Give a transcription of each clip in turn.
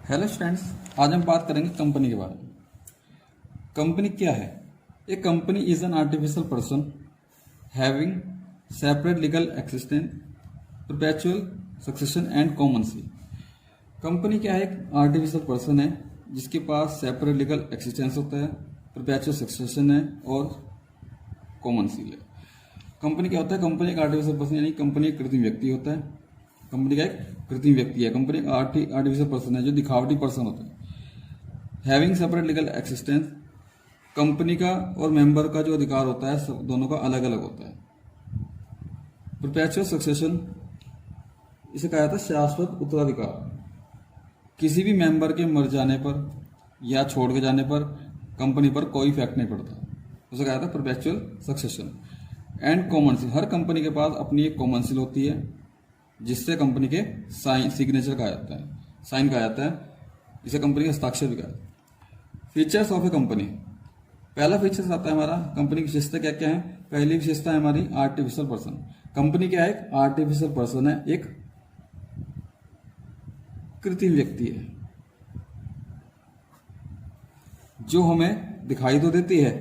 Hello students, आज हम बात करेंगे कंपनी के बारे में। कंपनी क्या है? A company is an artificial person having separate legal existence, perpetual succession and common seal. Company क्या है? एक आर्टिफिशियल पर्सन है जिसके पास सेपरेट लीगल एक्सिस्टेंस होता है, परपेचुअल सक्सेशन है और कॉमन सील है। कंपनी क्या होता है? कंपनी एक आर्टिफिशियल पर्सन यानी कंपनी एक कृत्रिम व्यक्ति होता है। कंपनी का एक कृत्रिम व्यक्ति है। कंपनी एक आर्टिफिशियल पर्सन है जो दिखावटी पर्सन होता है। Having separate legal existence, company का और मेंबर का जो अधिकार होता है सब दोनों का अलग अलग होता है। परपेचुअल सक्सेशन, इसे कहा जाता है शाश्वत उत्तराधिकार। किसी भी मेंबर के मर जाने पर या छोड़ के जाने पर कंपनी पर कोई इफेक्ट नहीं पड़ता, उसे कहा जाता है perpetual succession. And common seal, her company के पास अपनी एक कॉमन सील होती है जिससे कंपनी के साइन सिग्नेचर कहा जाता है, साइन कहा जाता है। इसे कंपनी का हस्ताक्षर भी कहा जाता है। फीचर्स ऑफ ए कंपनी, पहला फीचर्स आता है हमारा कंपनी की विशेषता क्या क्या है। पहली विशेषता है हमारी आर्टिफिशियल पर्सन। कंपनी क्या है? एक आर्टिफिशियल पर्सन है, एक कृत्रिम व्यक्ति है जो हमें दिखाई तो देती है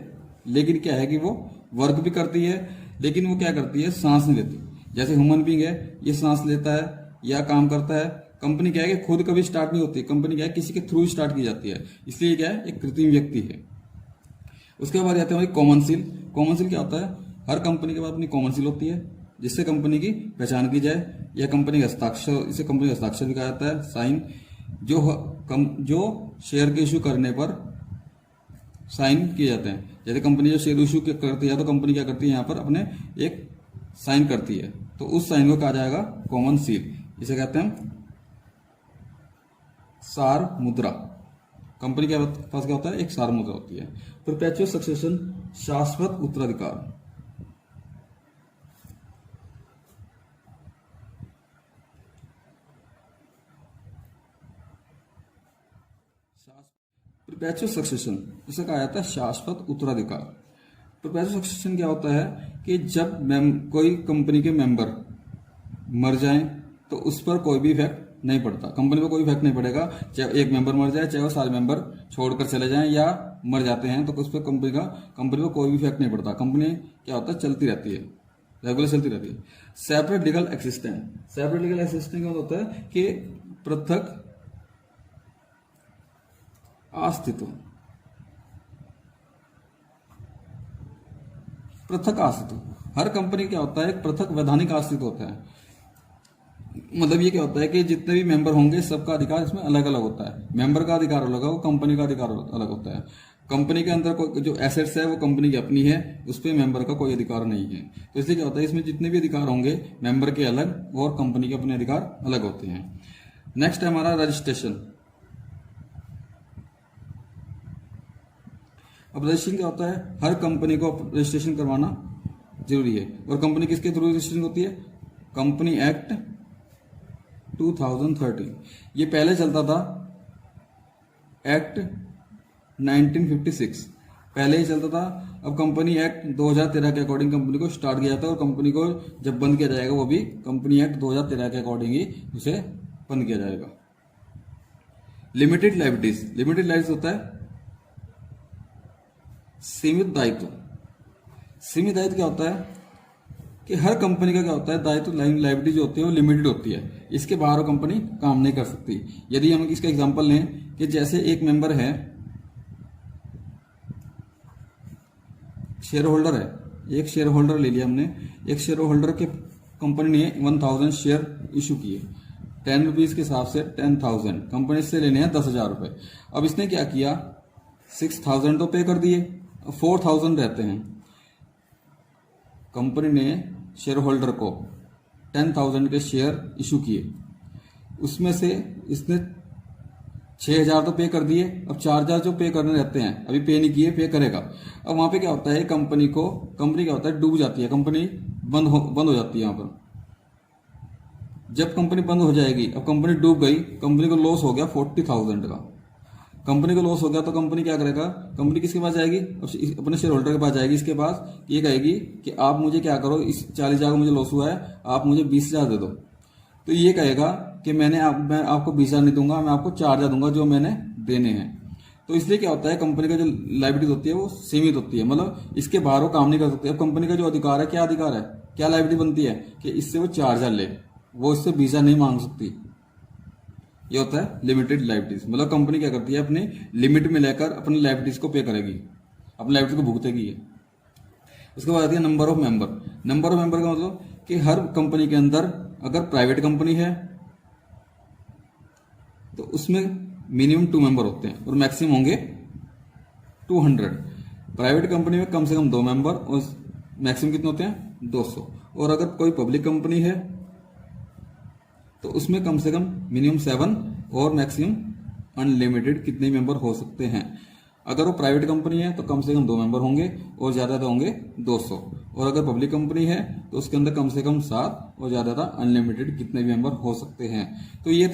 लेकिन क्या है कि वो वर्क भी करती है, लेकिन वो क्या करती है? सांस नहीं लेती। जैसे ह्यूमन बींग है, ये सांस लेता है या काम करता है। कंपनी क्या है कि खुद कभी स्टार्ट नहीं होती। कंपनी क्या है? किसी के थ्रू स्टार्ट की जाती है, इसलिए क्या है? एक कृत्रिम व्यक्ति है। उसके बाद आते हैं हमारी कॉमन सील। कॉमन सील क्या होता है? हर कंपनी के पास अपनी कॉमन सील होती है जिससे कंपनी की पहचान की जाए। यह कंपनी का हस्ताक्षर, इसे कंपनी का हस्ताक्षर भी कहा जाता है, साइन, जो शेयर के इशू करने पर साइन किए जाते हैं। जैसे कंपनी जो शेयर इशू करती है तो कंपनी क्या करती है? यहाँ पर अपने एक साइन करती है, तो उस साइन को कहा जाएगा कॉमन सील। इसे कहते हैं सार मुद्रा। कंपनी के पास क्या होता है? एक सार मुद्रा होती है। परपेचुअल सक्सेशन, शाश्वत उत्तराधिकार। परपेचुअल सक्सेशन इसे कहा जाता है शाश्वत उत्तराधिकार। परपेचुअल सक्सेशन क्या होता है कि जब कोई कंपनी के मेंबर मर जाएं तो उस पर कोई भी इफेक्ट नहीं पड़ता। कंपनी पर कोई इफेक्ट नहीं पड़ेगा, चाहे एक मेंबर मर जाए, चाहे वो सारे मेंबर छोड़कर चले जाएं या मर जाते हैं तो उस पर कंपनी पर कोई भी इफेक्ट नहीं पड़ता। कंपनी क्या होता है? चलती रहती है, रेगुलर चलती रहती है। Separate legal existence, separate legal existence क्या होता है कि पृथक अस्तित्व, पृथक अस्तित्व। हर कंपनी क्या होता है? एक पृथक वैधानिक अस्तित्व होता है। मतलब ये क्या होता है कि जितने भी मेंबर होंगे सबका अधिकार इसमें अलग अलग होता है। मेंबर का अधिकार अलग है, कंपनी का अधिकार अलग होता है। कंपनी के अंदर जो एसेट्स है वो कंपनी की अपनी है, उस पर मेंबर का कोई अधिकार नहीं है। तो इसलिए क्या होता है? इसमें जितने भी अधिकार होंगे मेंबर के अलग और कंपनी के अपने अधिकार अलग होते हैं। नेक्स्ट है हमारा रजिस्ट्रेशन। अब रजिस्ट्रेशन क्या होता है? हर कंपनी को रजिस्ट्रेशन करवाना जरूरी है। और कंपनी किसके थ्रू रजिस्ट्रेशन होती है? Company act 2013। ये पहले चलता था एक्ट 1956, पहले ही चलता था। अब कंपनी एक्ट 2013 के अकॉर्डिंग कंपनी को स्टार्ट किया जाता है और कंपनी को जब बंद किया जाएगा वो भी कंपनी एक्ट 2013 के अकॉर्डिंग ही उसे बंद किया जाएगा। लिमिटेड लायबिलिटीज, लिमिटेड लायबिलिटीज होता है सीमित दायित्व। सीमित दायित्व क्या होता है कि हर कंपनी का क्या होता है? दायित्व, लायबिलिटी जो होती है वो लिमिटेड होती है, इसके बाहर वो कंपनी काम नहीं कर सकती। यदि हम इसका एग्जांपल लें कि जैसे एक मेंबर है, शेयर होल्डर है, एक शेयर होल्डर ले लिया हमने। एक शेयर होल्डर के कंपनी ने 1000 शेयर इशू किए, 10 रुपीज के हिसाब से 10,000 कंपनी से लेने हैं 10,000 रुपए। अब इसने क्या किया? 6,000 तो पे कर दिए, 4,000 रहते हैं। कंपनी ने शेयर होल्डर को 10,000 के शेयर इशू किए, उसमें से इसने 6,000 तो पे कर दिए। अब 4,000 जो पे करने रहते हैं अभी पे नहीं किए, पे करेगा। अब वहां पे क्या होता है? कंपनी क्या होता है? डूब जाती है, कंपनी बंद हो जाती है। यहाँ पर जब कंपनी बंद हो जाएगी, अब कंपनी डूब गई, कंपनी को लॉस हो गया 40,000 का। कंपनी को लॉस हो गया तो कंपनी क्या करेगा? कंपनी किसके पास जाएगी? अपने शेयर होल्डर के पास जाएगी। इसके पास ये कहेगी कि आप मुझे क्या करो, इस 40,000 का मुझे लॉस हुआ है, आप मुझे 20,000 दे दो। तो ये कहेगा कि मैं आपको 20,000 नहीं दूंगा, मैं आपको 4,000 दूंगा जो मैंने देने हैं। तो इसलिए क्या होता है, कंपनी का जो लायबिलिटीज होती है वो सीमित होती है, मतलब इसके बाहर वो काम नहीं कर सकती। अब कंपनी का जो अधिकार है, क्या अधिकार है, क्या लायबिलिटी बनती है कि इससे वो 4,000 ले, वो इससे 20,000 नहीं मांग सकती। ये होता है लिमिटेड लायबिलिटीज, मतलब कंपनी क्या करती है, अपनी लिमिट में लेकर अपनी लायबिलिटीज को पे करेगी, अपनी लायबिलिटी को भुगतेगी। उसके बाद आती है number of member. Number of member का मतलब कि हर कंपनी के अंदर अगर प्राइवेट कंपनी है तो उसमें मिनिमम 2 मेंबर होते हैं और मैक्सिमम होंगे 200। प्राइवेट कंपनी में कम से कम 2 मेंबर और मैक्सिमम कितने होते हैं, 200। और अगर कोई पब्लिक कंपनी है तो उसमें कम से कम मिनिमम 7 और मैक्सिमम अनलिमिटेड कितने मेंबर हो सकते हैं। अगर वो प्राइवेट कंपनी है तो कम से कम 2 मेंबर होंगे और ज़्यादा होंगे 200। और अगर पब्लिक कंपनी है तो उसके अंदर कम से कम 7 और ज़्यादा अनलिमिटेड कितने भी मेंबर हो सकते हैं। तो ये